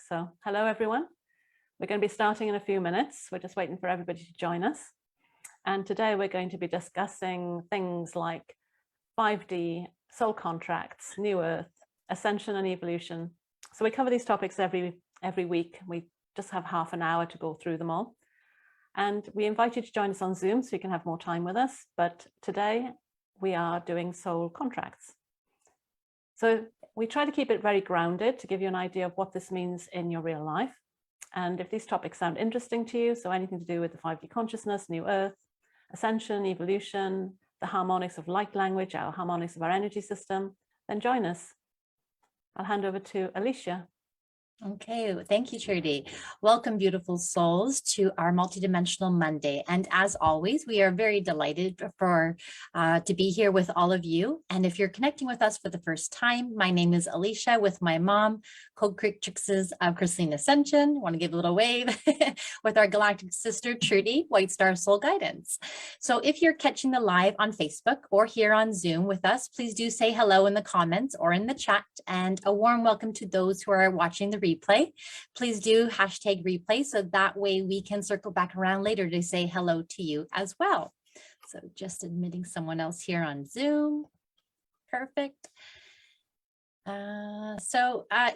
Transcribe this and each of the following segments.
So hello, everyone. We're going to be starting in a few minutes. We're just waiting for everybody to join us. And today we're going to be discussing things like 5D, soul contracts, New Earth, ascension and evolution. So we cover these topics every week. We just have half an hour to go through them all. And we invite you to join us on Zoom so you can have more time with us. But today we are doing soul contracts. So we try to keep it very grounded to give you an idea of what this means in your real life. And if these topics sound interesting to you, so anything to do with the 5D consciousness, New Earth, ascension, evolution, the harmonics of light language, our harmonics of our energy system, then join us. I'll hand over to Alicia. Okay, thank you, Trudy. Welcome, beautiful souls, to our Multidimensional Monday. And as always, we are very delighted to be here with all of you. And if you're connecting with us for the first time, my name is Alicia with my mom, co-creatrixes of Crystalline Ascension. I want to give a little wave with our galactic sister, Trudy, White Star Soul Guidance. So if you're catching the live on Facebook or here on Zoom with us, please do say hello in the comments or in the chat. And a warm welcome to those who are watching the replay. Please do hashtag replay so that way we can circle back around later to say hello to you as well. So just admitting someone else here on Zoom. Perfect.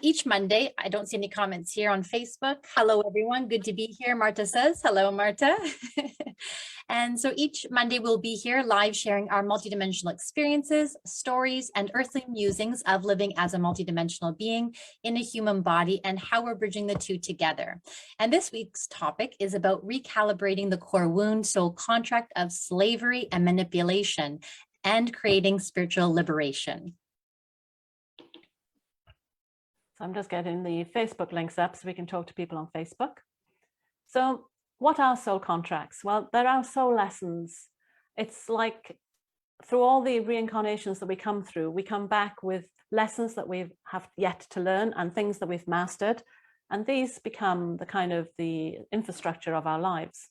Each Monday, I don't see any comments here on Facebook. Hello, everyone. Good to be here. Marta says, hello, Marta. And so each Monday we'll be here live sharing our multidimensional experiences, stories, and earthly musings of living as a multidimensional being in a human body and how we're bridging the two together. And this week's topic is about recalibrating the core wound soul contract of slavery and manipulation and creating spiritual liberation. So I'm just getting the Facebook links up so we can talk to people on Facebook. So what are soul contracts? Well, there are soul lessons. It's like through all the reincarnations that we come through, we come back with lessons that we have yet to learn and things that we've mastered. And these become the kind of the infrastructure of our lives.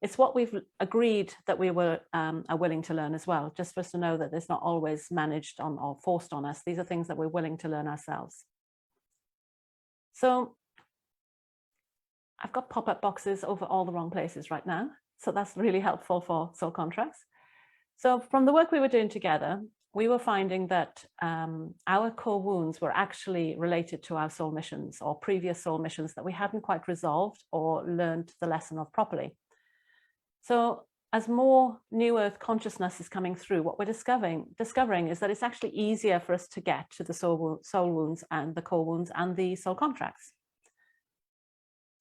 It's what we've agreed that we are willing to learn as well, just for us to know that it's not always managed on or forced on us. These are things that we're willing to learn ourselves. So I've got pop-up boxes over all the wrong places right now. So that's really helpful for soul contracts. So from the work we were doing together, we were finding that our core wounds were actually related to our soul missions or previous soul missions that we hadn't quite resolved or learned the lesson of properly. So as more New Earth consciousness is coming through, what we're discovering is that it's actually easier for us to get to the soul wounds and the core wounds and the soul contracts.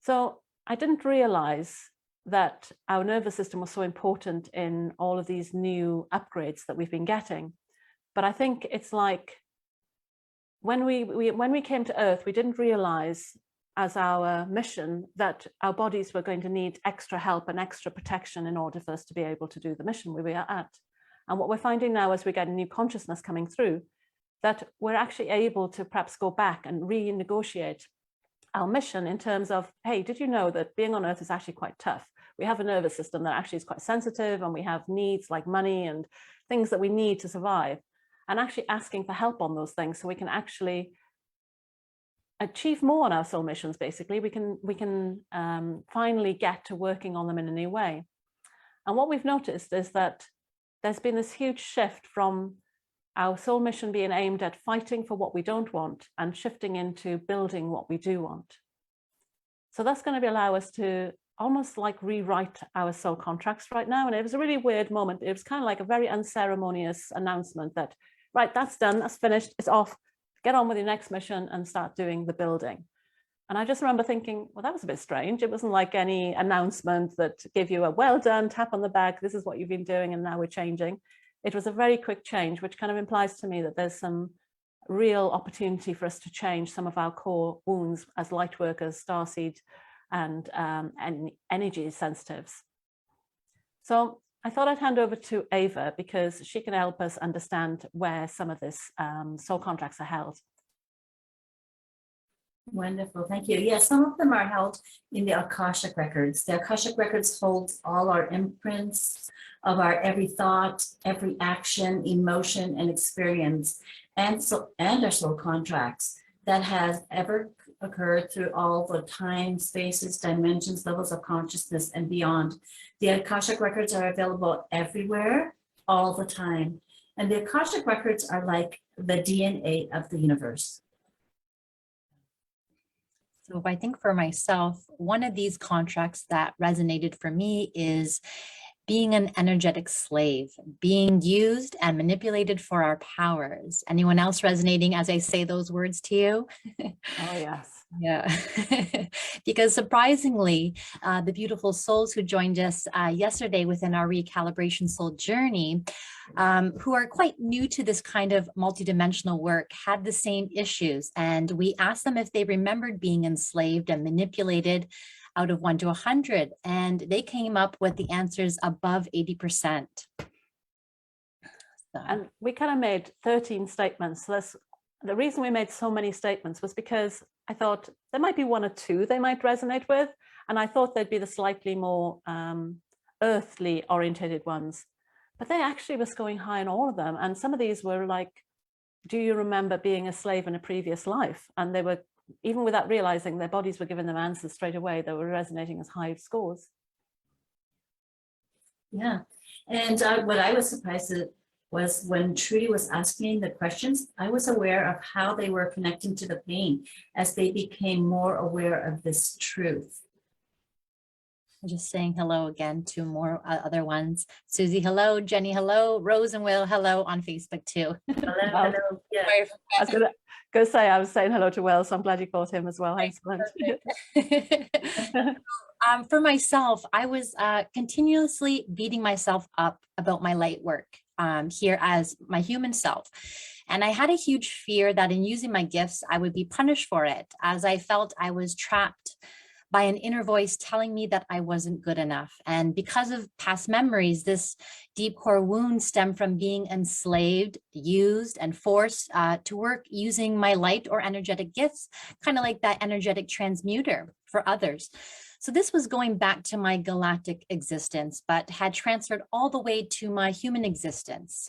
So I didn't realize that our nervous system was so important in all of these new upgrades that we've been getting. But I think it's like when we came to Earth, we didn't realize as our mission that our bodies were going to need extra help and extra protection in order for us to be able to do the mission we were at. And what we're finding now as we get a new consciousness coming through, that we're actually able to perhaps go back and renegotiate our mission in terms of, hey, did you know that being on Earth is actually quite tough? We have a nervous system that actually is quite sensitive and we have needs like money and things that we need to survive, and actually asking for help on those things so we can actually achieve more on our soul missions. Basically, we can finally get to working on them in a new way. And what we've noticed is that there's been this huge shift from our soul mission being aimed at fighting for what we don't want and shifting into building what we do want. So that's going to allow us to almost like rewrite our soul contracts right now. And it was a really weird moment. It was kind of like a very unceremonious announcement that, right, that's done, that's finished, it's off, get on with your next mission and start doing the building. And I just remember thinking, well, that was a bit strange. It wasn't like any announcement that gave you a well done, tap on the back, this is what you've been doing and now we're changing. It was a very quick change, which kind of implies to me that there's some real opportunity for us to change some of our core wounds as light workers, starseed, and energy sensitives. So I thought I'd hand over to Ava because she can help us understand where some of this soul contracts are held. Wonderful, thank you. Yes, some of them are held in the Akashic records. The Akashic records holds all our imprints of our every thought, every action, emotion, and experience, and our soul contracts that has ever occur through all the time, spaces, dimensions, levels of consciousness, and beyond. The Akashic records are available everywhere, all the time. And the Akashic records are like the DNA of the universe. So I think for myself, one of these contracts that resonated for me is being an energetic slave, being used and manipulated for our powers. Anyone else resonating as I say those words to you? Oh, yes. Yeah, because surprisingly, the beautiful souls who joined us yesterday within our recalibration soul journey, who are quite new to this kind of multidimensional work, had the same issues. And we asked them if they remembered being enslaved and manipulated out of 1 to 100. And they came up with the answers above 80%. So. And we kind of made 13 statements. So the reason we made so many statements was because I thought there might be 1 or 2 they might resonate with. And I thought they'd be the slightly more earthly orientated ones. But they actually was going high in all of them. And some of these were like, do you remember being a slave in a previous life? And they were, even without realizing their bodies were giving them answers straight away, they were resonating as high scores. Yeah. And what I was surprised at was when Trudy was asking the questions, I was aware of how they were connecting to the pain as they became more aware of this truth. I'm just saying hello again to more other ones. Susie, hello. Jenny, hello. Rose and Will, hello on Facebook too. Hello, Well, hello. Yeah. I was going to say, I was saying hello to Will, so I'm glad you caught him as well. Excellent. For myself, I was continuously beating myself up about my light work here as my human self. And I had a huge fear that in using my gifts, I would be punished for it, as I felt I was trapped by an inner voice telling me that I wasn't good enough. And because of past memories, this deep core wound stemmed from being enslaved, used, and forced to work using my light or energetic gifts, kind of like that energetic transmuter for others. So this was going back to my galactic existence, but had transferred all the way to my human existence.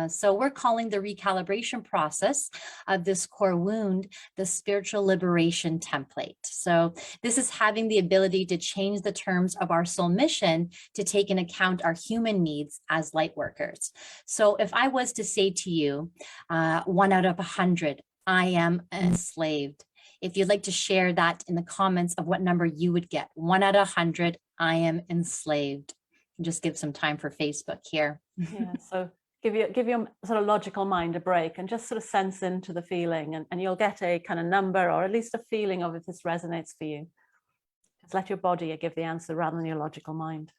So we're calling the recalibration process of this core wound the spiritual liberation template. So this is having the ability to change the terms of our soul mission to take into account our human needs as light workers. So if I was to say to you, 1 out of 100, I am enslaved. If you'd like to share that in the comments of what number you would get, 1 out of 100, I am enslaved. Just give some time for Facebook here. Yeah, so give your sort of logical mind a break and just sort of sense into the feeling, and you'll get a kind of number or at least a feeling of if this resonates for you. Just let your body give the answer rather than your logical mind.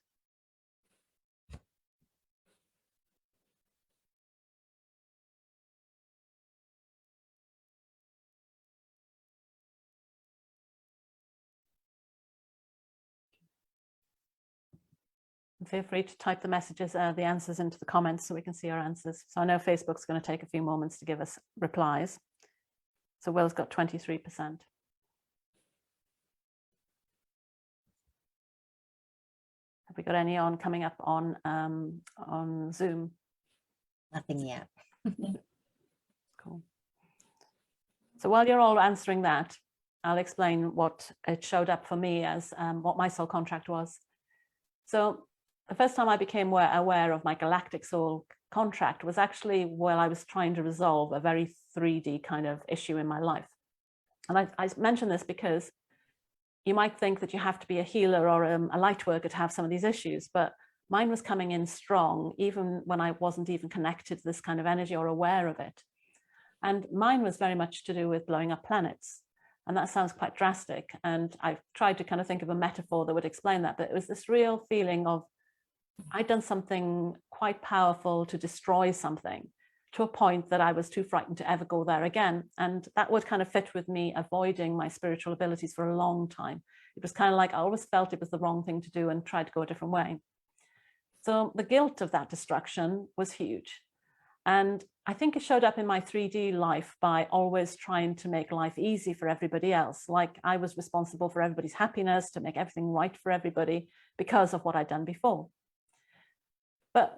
Feel free to type the messages, the answers into the comments so we can see our answers. So I know Facebook's going to take a few moments to give us replies. So Will's got 23%. Have we got any on coming up on Zoom? Nothing yet. Cool. So while you're all answering that, I'll explain what it showed up for me as what my soul contract was. So the first time I became aware of my Galactic Soul contract was actually while I was trying to resolve a very 3D kind of issue in my life. And I mention this because you might think that you have to be a healer or a light worker to have some of these issues, but mine was coming in strong, even when I wasn't even connected to this kind of energy or aware of it. And mine was very much to do with blowing up planets. And that sounds quite drastic. And I've tried to kind of think of a metaphor that would explain that, but it was this real feeling of I'd done something quite powerful to destroy something to a point that I was too frightened to ever go there again. And that would kind of fit with me avoiding my spiritual abilities for a long time. It was kind of like I always felt it was the wrong thing to do and tried to go a different way. So the guilt of that destruction was huge. And I think it showed up in my 3D life by always trying to make life easy for everybody else. Like I was responsible for everybody's happiness, to make everything right for everybody because of what I'd done before. But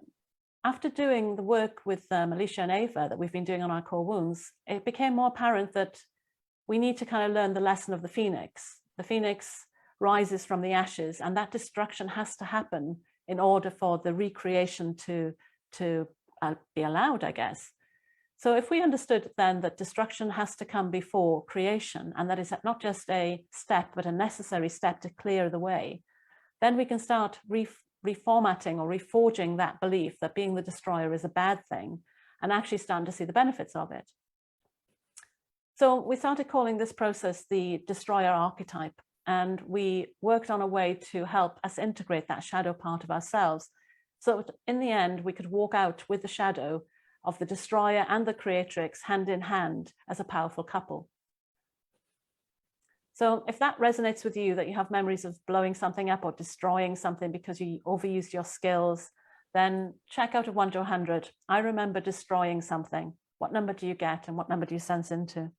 after doing the work with Alicia and Ava that we've been doing on our core wounds, it became more apparent that we need to kind of learn the lesson of the phoenix. The phoenix rises from the ashes, and that destruction has to happen in order for the recreation to be allowed, I guess. So if we understood then that destruction has to come before creation, and that is not just a step, but a necessary step to clear the way, then we can start reformatting or reforging that belief that being the destroyer is a bad thing, and actually starting to see the benefits of it. So we started calling this process the destroyer archetype, and we worked on a way to help us integrate that shadow part of ourselves. So in the end, we could walk out with the shadow of the destroyer and the creatrix hand in hand as a powerful couple. So if that resonates with you, that you have memories of blowing something up or destroying something because you overused your skills, then check out a 1 to 100. I remember destroying something. What number do you get, and what number do you sense into?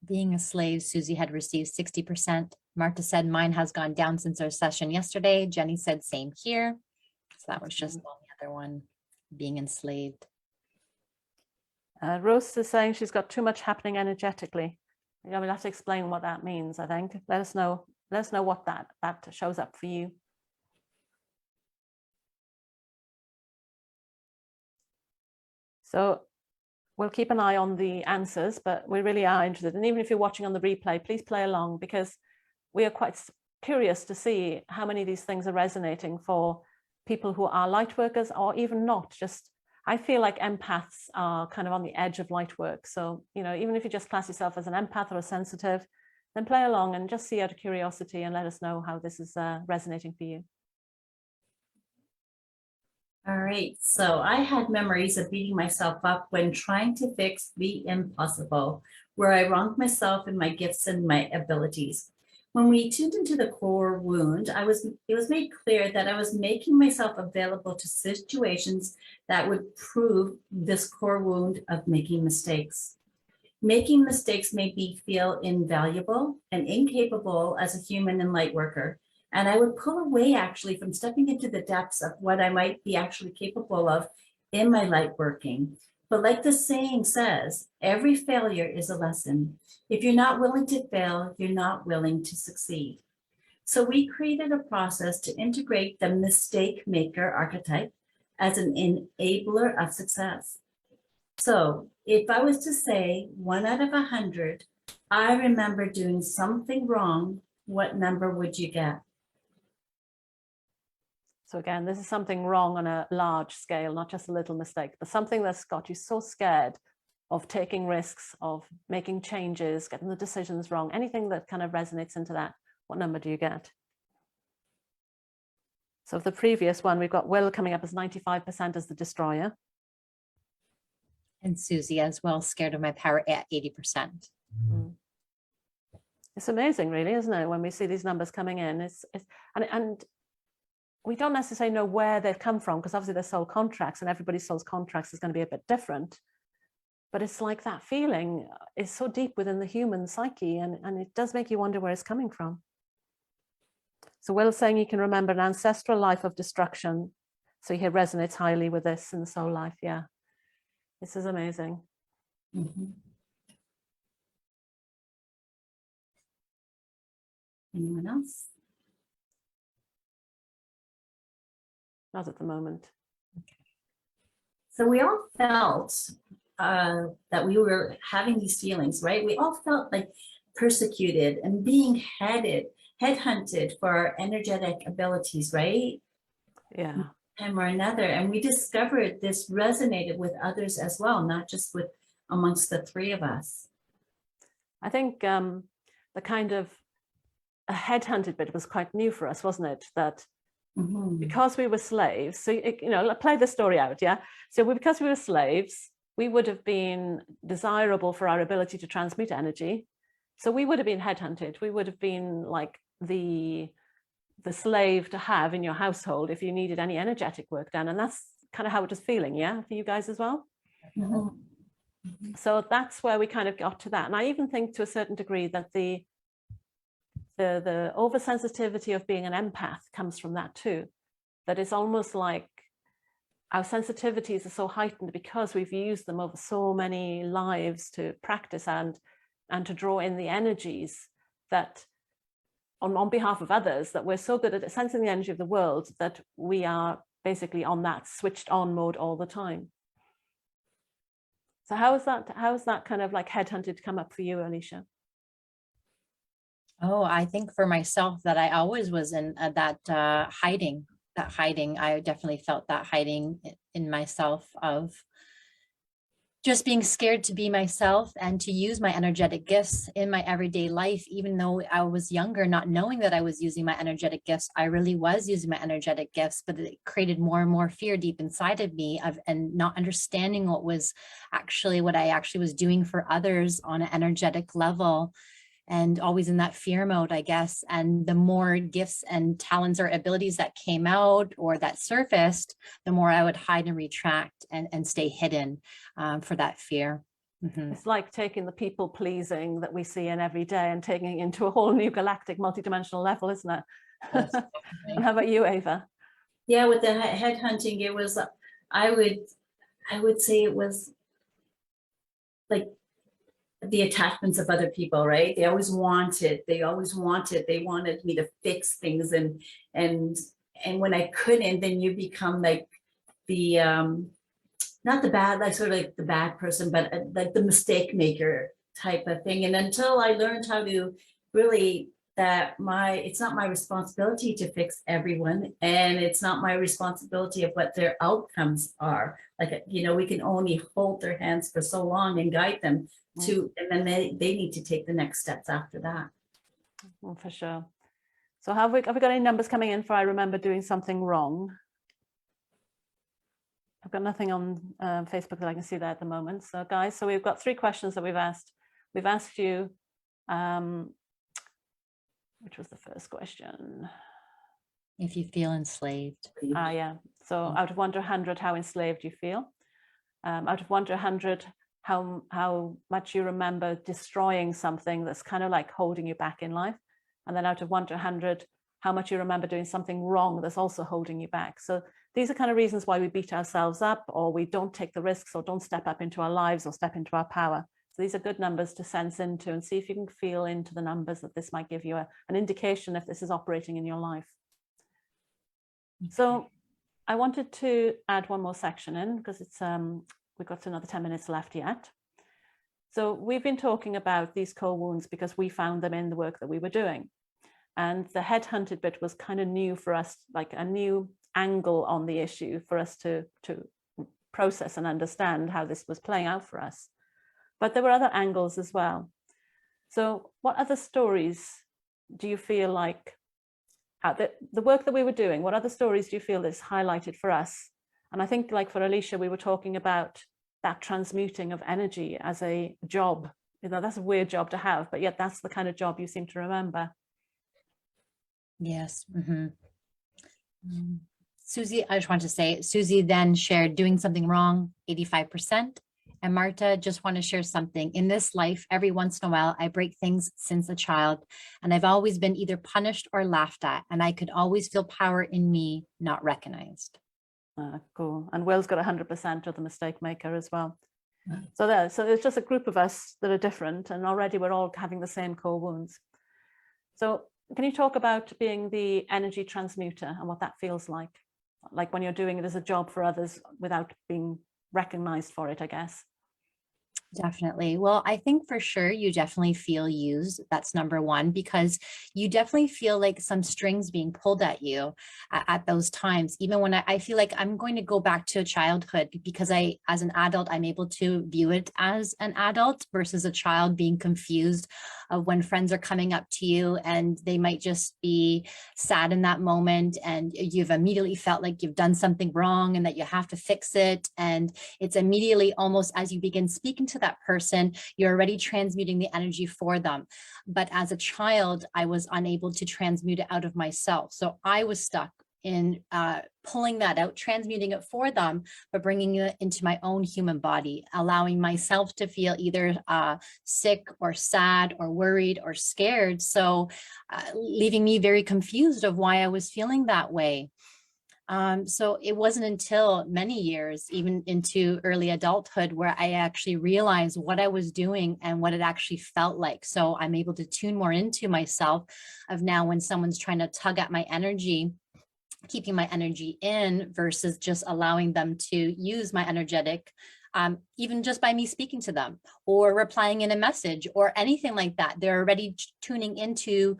Being a slave, Susie had received 60%. Marta said, mine has gone down since our session yesterday. Jenny said, same here. So that was just on the other one, being enslaved. Rose is saying she's got too much happening energetically. We'll have to explain what that means, I think. Let us know what that shows up for you. So we'll keep an eye on the answers, but we really are interested. And even if you're watching on the replay, please play along, because we are quite curious to see how many of these things are resonating for people who are light workers, or even not. Just, I feel like empaths are kind of on the edge of light work. So, you know, even if you just class yourself as an empath or a sensitive, then play along and just see out of curiosity and let us know how this is resonating for you. All right, so I had memories of beating myself up when trying to fix the impossible, where I wronged myself and my gifts and my abilities. When we tuned into the core wound, it was made clear that I was making myself available to situations that would prove this core wound of making mistakes. Making mistakes made me feel invaluable and incapable as a human and light worker. And I would pull away actually from stepping into the depths of what I might be actually capable of in my light working. But like the saying says, every failure is a lesson. If you're not willing to fail, you're not willing to succeed. So we created a process to integrate the mistake maker archetype as an enabler of success. So if I was to say 1 out of 100, I remember doing something wrong, what number would you get? So again, this is something wrong on a large scale, not just a little mistake, but something that's got you so scared of taking risks, of making changes, getting the decisions wrong, anything that kind of resonates into that. What number do you get? So the previous one, we've got Will coming up as 95% as the destroyer. And Susie as well, scared of my power at 80%. Mm. It's amazing, really, isn't it? When we see these numbers coming in, and we don't necessarily know where they've come from, because obviously they're soul contracts, and everybody's soul contracts is going to be a bit different. But it's like that feeling is so deep within the human psyche, and it does make you wonder where it's coming from. So Will's saying he can remember an ancestral life of destruction. So he resonates highly with this in the soul life. Yeah, this is amazing. Mm-hmm. Anyone else? Not at the moment. So we all felt that we were having these feelings, right? We all felt like persecuted and being headhunted for our energetic abilities, right? Yeah. Time or another. And we discovered this resonated with others as well, not just with amongst the three of us. I think the kind of a headhunted bit was quite new for us, wasn't it? That because we were slaves, so, you know, play the story out, yeah? So because we were slaves, we would have been desirable for our ability to transmute energy. So we would have been headhunted. We would have been like the slave to have in your household if you needed any energetic work done. And that's kind of how it was feeling, yeah, for you guys as well? So that's where we kind of got to that. And I even think to a certain degree that the oversensitivity of being an empath comes from that too. That it's almost like our sensitivities are so heightened because we've used them over so many lives to practice and to draw in the energies that on behalf of others, that we're so good at sensing the energy of the world that we are basically on that switched on mode all the time. So how is that kind of like headhunted come up for you, Alicia? Oh, I think for myself that I always was in that hiding. I definitely felt that hiding in myself of just being scared to be myself and to use my energetic gifts in my everyday life. Even though I was younger, not knowing that I was using my energetic gifts, I really was using my energetic gifts, but it created more and more fear deep inside of me and not understanding what I actually was doing for others on an energetic level. And always in that fear mode, I guess. And the more gifts and talents or abilities that came out or that surfaced, the more I would hide and retract and stay hidden for that fear. Mm-hmm. It's like taking the people pleasing that we see in every day and taking it into a whole new galactic multidimensional level, isn't it? Yes, And how about you, Ava? Yeah, with the headhunting, it was, I would say it was like the attachments of other people, right? They wanted me to fix things, and when I couldn't, then you become like the not the bad, like sort of like the bad person, but like the mistake maker type of thing. And until I learned how to really it's not my responsibility to fix everyone, and it's not my responsibility of what their outcomes are. Like, we can only hold their hands for so long and guide them to, and then they need to take the next steps after that. Well, for sure. So have we got any numbers coming in for I remember doing something wrong? I've got nothing on Facebook that I can see there at the moment. So guys, we've got 3 questions that we've asked. We've asked you, which was the first question? If you feel enslaved. Yeah. So out of 1 to 100, how enslaved you feel. Out of 1 to 100, how much you remember destroying something that's kind of like holding you back in life. And then out of 1 to 100, how much you remember doing something wrong that's also holding you back. So these are kind of reasons why we beat ourselves up, or we don't take the risks, or don't step up into our lives, or step into our power. So these are good numbers to sense into, and see if you can feel into the numbers that this might give you an indication if this is operating in your life. So I wanted to add one more section in, because it's we've got another 10 minutes left yet. So we've been talking about these core wounds because we found them in the work that we were doing. And the headhunted bit was kind of new for us, like a new angle on the issue for us to process and understand how this was playing out for us. But there were other angles as well. So what other stories do you feel like, the work that we were doing, what other stories do you feel is highlighted for us? And I think, like for Alicia, we were talking about that transmuting of energy as a job. That's a weird job to have, but yet that's the kind of job you seem to remember. Yes. Mm-hmm. Susie, I just want to say, Susie then shared doing something wrong, 85%. And Marta, just want to share something. In this life, every once in a while, I break things since a child, and I've always been either punished or laughed at, and I could always feel power in me, not recognized. Cool. And Will's got 100% of the mistake maker as well. Right. So there's just a group of us that are different, and already we're all having the same core wounds. So can you talk about being the energy transmuter and what that feels like when you're doing it as a job for others without being recognized for it, I guess? Definitely. Well, I think for sure you definitely feel used. That's number one, because you definitely feel like some strings being pulled at you at those times. Even when I feel like I'm going to go back to childhood, because as an adult, I'm able to view it as an adult versus a child being confused of when friends are coming up to you and they might just be sad in that moment. And you've immediately felt like you've done something wrong and that you have to fix it. And it's immediately almost as you begin speaking to that person, you're already transmuting the energy for them. But as a child, I was unable to transmute it out of myself. So I was stuck in pulling that out, transmuting it for them, but bringing it into my own human body, allowing myself to feel either sick or sad or worried or scared. So leaving me very confused of why I was feeling that way. So it wasn't until many years, even into early adulthood, where I actually realized what I was doing and what it actually felt like. So I'm able to tune more into myself of now when someone's trying to tug at my energy, keeping my energy in versus just allowing them to use my energetic, even just by me speaking to them or replying in a message or anything like that. They're already tuning into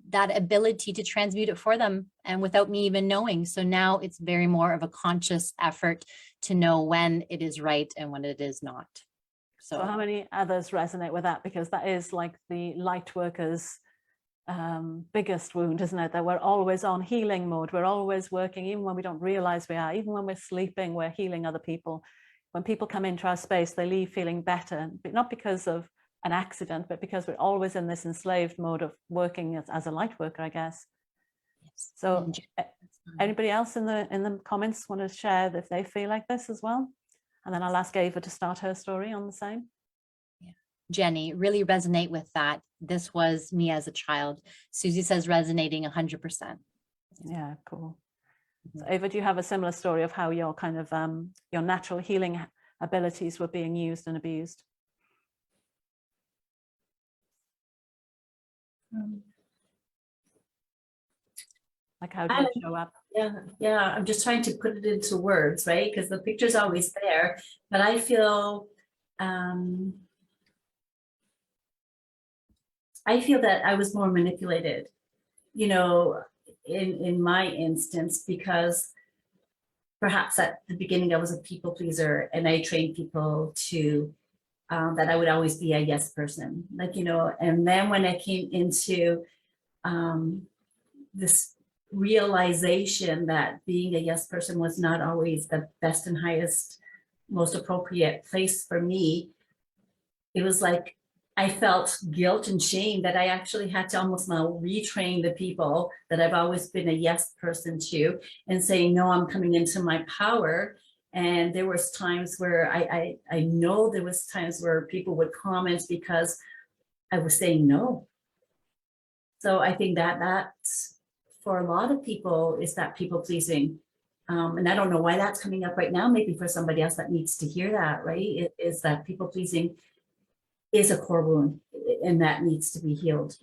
that ability to transmute it for them and without me even knowing. So now it's very more of a conscious effort to know when it is right and when it is not. So how many others resonate with that? Because that is like the light workers' biggest wound, isn't it? That we're always on healing mode. We're always working, even when we don't realize we are. Even when we're sleeping, we're healing other people. When people come into our space, they leave feeling better, but not because of an accident, but because we're always in this enslaved mode of working as a light worker, I guess. Yes. So anybody else in the comments want to share if they feel like this as well? And then I'll ask Ava to start her story on the same. Jenny, really resonate with that. This was me as a child. Susie says resonating 100%. Yeah, cool. So Ava, do you have a similar story of how your kind of your natural healing abilities were being used and abused? Like how do you show up? Yeah, I'm just trying to put it into words, right? Because the picture's always there, but I feel that I was more manipulated, you know, in my instance, because perhaps at the beginning I was a people pleaser and I trained people to that I would always be a yes person, like, you know, and then when I came into this realization that being a yes person was not always the best and highest, most appropriate place for me, it was like I felt guilt and shame that I actually had to almost now retrain the people that I've always been a yes person to and say, no, I'm coming into my power. And there was times where I know there was times where people would comment because I was saying no. So I think that that's for a lot of people is that people pleasing. And I don't know why that's coming up right now. Maybe for somebody else that needs to hear that, right? It is that people pleasing is a core wound and that needs to be healed.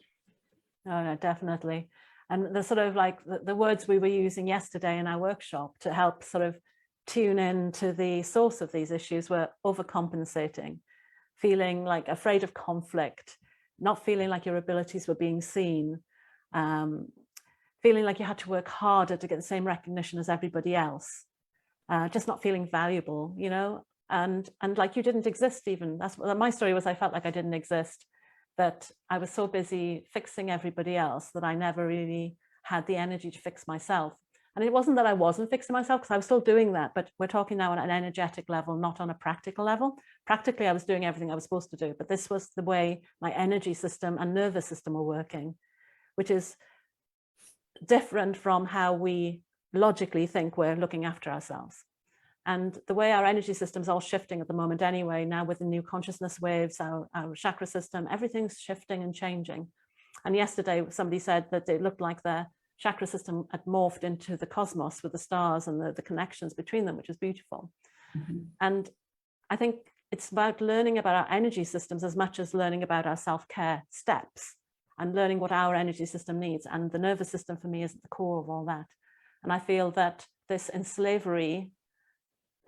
No, definitely. And the sort of like the words we were using yesterday in our workshop to help sort of tune in to the source of these issues were overcompensating, feeling like afraid of conflict, not feeling like your abilities were being seen, feeling like you had to work harder to get the same recognition as everybody else, just not feeling valuable, you know, and like you didn't exist even. That's what my story was. I felt like I didn't exist, that I was so busy fixing everybody else that I never really had the energy to fix myself. And it wasn't that I wasn't fixing myself, because I was still doing that, but we're talking now on an energetic level, not on a practical level. Practically, I was doing everything I was supposed to do, but this was the way my energy system and nervous system were working, which is different from how we logically think we're looking after ourselves. And the way our energy system is all shifting at the moment anyway, now with the new consciousness waves, our chakra system, everything's shifting and changing. And yesterday, somebody said that it looked like their chakra system had morphed into the cosmos with the stars and the connections between them, which is beautiful. Mm-hmm. And I think it's about learning about our energy systems as much as learning about our self-care steps and learning what our energy system needs. And the nervous system for me is at the core of all that. And I feel that this in slavery,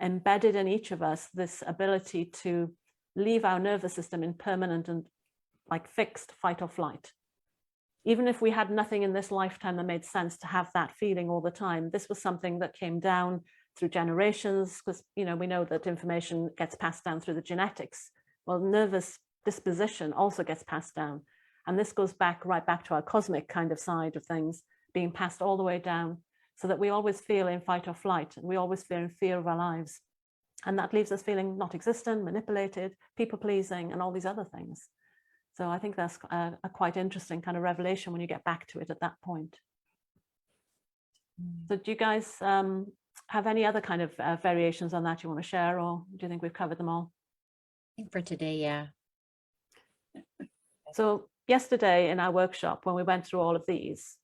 embedded in each of us, this ability to leave our nervous system in permanent and like fixed fight or flight. Even if we had nothing in this lifetime that made sense to have that feeling all the time, this was something that came down through generations, because, you know, we know that information gets passed down through the genetics. Well, nervous disposition also gets passed down. And this goes right back to our cosmic kind of side of things, being passed all the way down, so that we always feel in fight or flight, and we always feel in fear of our lives. And that leaves us feeling not existent, manipulated, people-pleasing, and all these other things. So I think that's a quite interesting kind of revelation when you get back to it at that point. So do you guys have any other kind of variations on that you want to share, or do you think we've covered them all? I think for today, yeah. So yesterday in our workshop, when we went through all of these,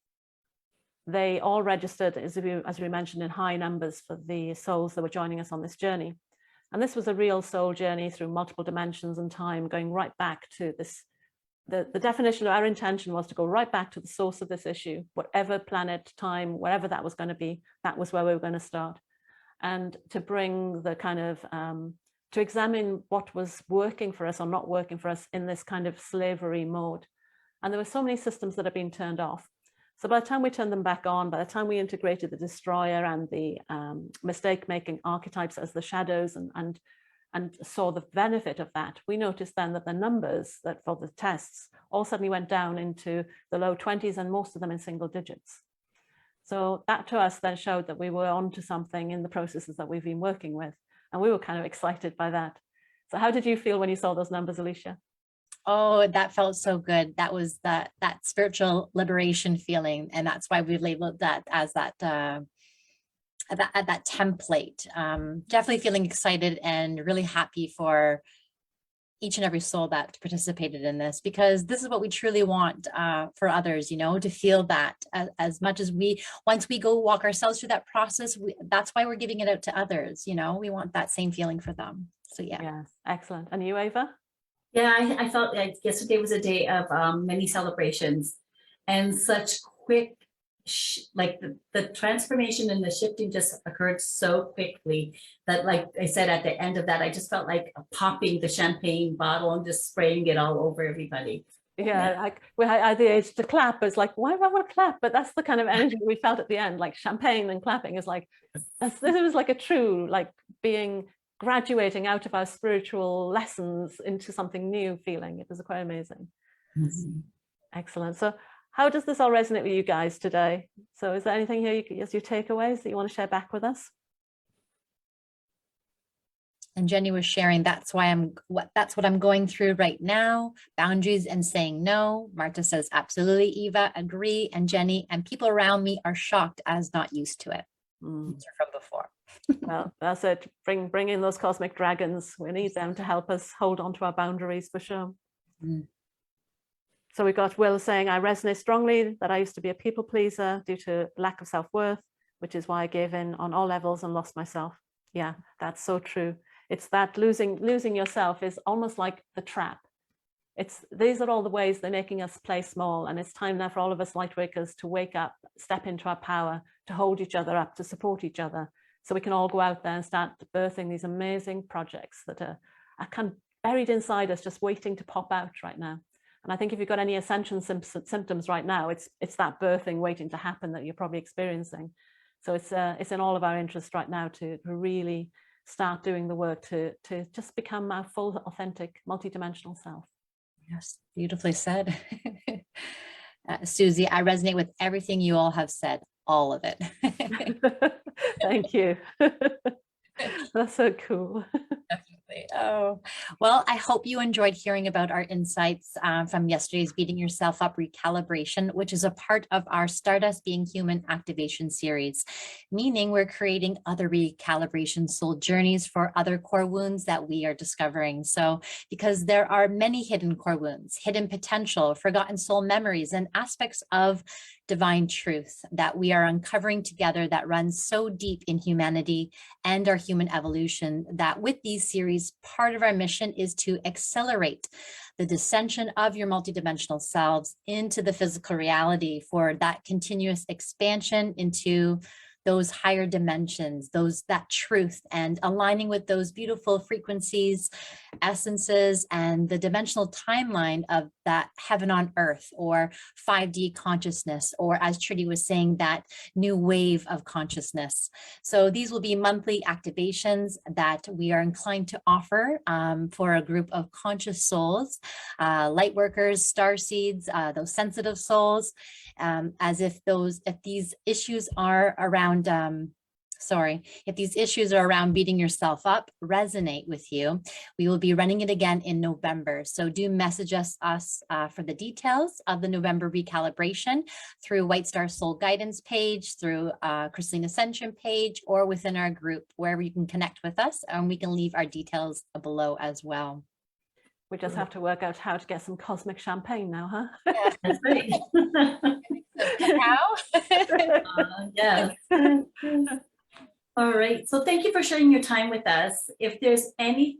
they all registered, as we mentioned, in high numbers for the souls that were joining us on this journey. And this was a real soul journey through multiple dimensions and time, going right back to this. The definition of our intention was to go right back to the source of this issue, whatever planet, time, wherever that was going to be, that was where we were going to start. And to bring the kind of, to examine what was working for us or not working for us in this kind of slavery mode. And there were so many systems that had been turned off. So by the time we turned them back on, by the time we integrated the destroyer and the mistake-making archetypes as the shadows and saw the benefit of that, we noticed then that the numbers that for the tests all suddenly went down into the low 20s and most of them in single digits. So that to us then showed that we were onto something in the processes that we've been working with. And we were kind of excited by that. So how did you feel when you saw those numbers, Alicia? Oh, that felt so good. That was that spiritual liberation feeling. And that's why we labeled that as that template. Definitely feeling excited and really happy for each and every soul that participated in this, because this is what we truly want for others, you know, to feel that as much as once we go walk ourselves through that process, that's why we're giving it out to others, you know, we want that same feeling for them. So yeah. Yes, excellent. And you, Ava? Yeah, I felt like yesterday was a day of many celebrations and such quick, like the transformation and the shifting just occurred so quickly that, like I said, at the end of that, I just felt like popping the champagne bottle and just spraying it all over everybody. Yeah, like we had the age to clap. It's like, why do I want to clap? But that's the kind of energy we felt at the end, like champagne and clapping is like, this was like a true, like graduating out of our spiritual lessons into something new feeling. It was quite amazing. Mm-hmm. Excellent. So how does this all resonate with you guys today? So is there anything here as your takeaways that you want to share back with us? And Jenny was sharing, that's what I'm going through right now. Boundaries and saying no. Marta says, absolutely, Eva, agree. And Jenny, and people around me are shocked as not used to it. From before. Well, that's it. Bring in those cosmic dragons. We need them to help us hold on to our boundaries for sure. So we got Will saying, I resonate strongly that I used to be a people pleaser due to lack of self-worth, which is why I gave in on all levels and lost myself. Yeah, that's so true. It's that losing yourself is almost like the trap. These are all the ways they're making us play small. And it's time now for all of us Lightworkers to wake up, step into our power, to hold each other up, to support each other, so we can all go out there and start birthing these amazing projects that are kind of buried inside us, just waiting to pop out right now. And I think if you've got any ascension symptoms right now, it's that birthing waiting to happen that you're probably experiencing. So it's in all of our interest right now to really start doing the work to just become our full, authentic, multidimensional self. Yes, beautifully said. Susie, I resonate with everything you all have said, all of it. Thank you. That's so cool. Definitely. Oh, well, I hope you enjoyed hearing about our insights from yesterday's Beating Yourself Up Recalibration, which is a part of our Stardust Being Human activation series, meaning we're creating other recalibration soul journeys for other core wounds that we are discovering. So because there are many hidden core wounds, hidden potential, forgotten soul memories, and aspects of divine truth that we are uncovering together that runs so deep in humanity and our human evolution, that with these series, part of our mission is to accelerate the descension of your multidimensional selves into the physical reality for that continuous expansion into those higher dimensions, that truth, and aligning with those beautiful frequencies, essences, and the dimensional timeline of that heaven on earth, or 5D consciousness, or as Trudy was saying, that new wave of consciousness. So these will be monthly activations that we are inclined to offer for a group of conscious souls, light workers, starseeds, those sensitive souls, as if these issues are around if these issues are around beating yourself up, resonate with you, we will be running it again in November. So do message us for the details of the November recalibration through White Star Soul Guidance page, through Crystalline Ascension page, or within our group, wherever you can connect with us, and we can leave our details below as well. We just have to work out how to get some cosmic champagne now, huh? That's right. How? Yes. All right. So thank you for sharing your time with us. If there's anything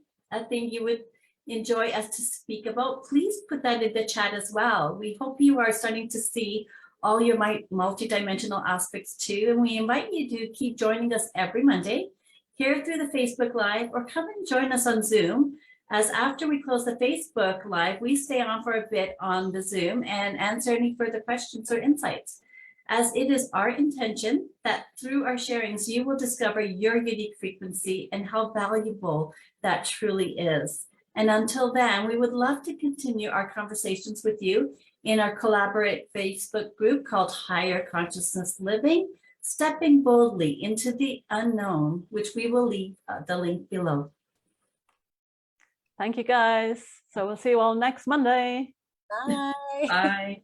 you would enjoy us to speak about, please put that in the chat as well. We hope you are starting to see all your multidimensional aspects too. And we invite you to keep joining us every Monday here through the Facebook Live, or come and join us on Zoom, as after we close the Facebook Live, we stay on for a bit on the Zoom and answer any further questions or insights, as it is our intention that through our sharings, you will discover your unique frequency and how valuable that truly is. And until then, we would love to continue our conversations with you in our collaborate Facebook group called Higher Consciousness Living, Stepping Boldly into the Unknown, which we will leave the link below. Thank you, guys. So we'll see you all next Monday. Bye. Bye.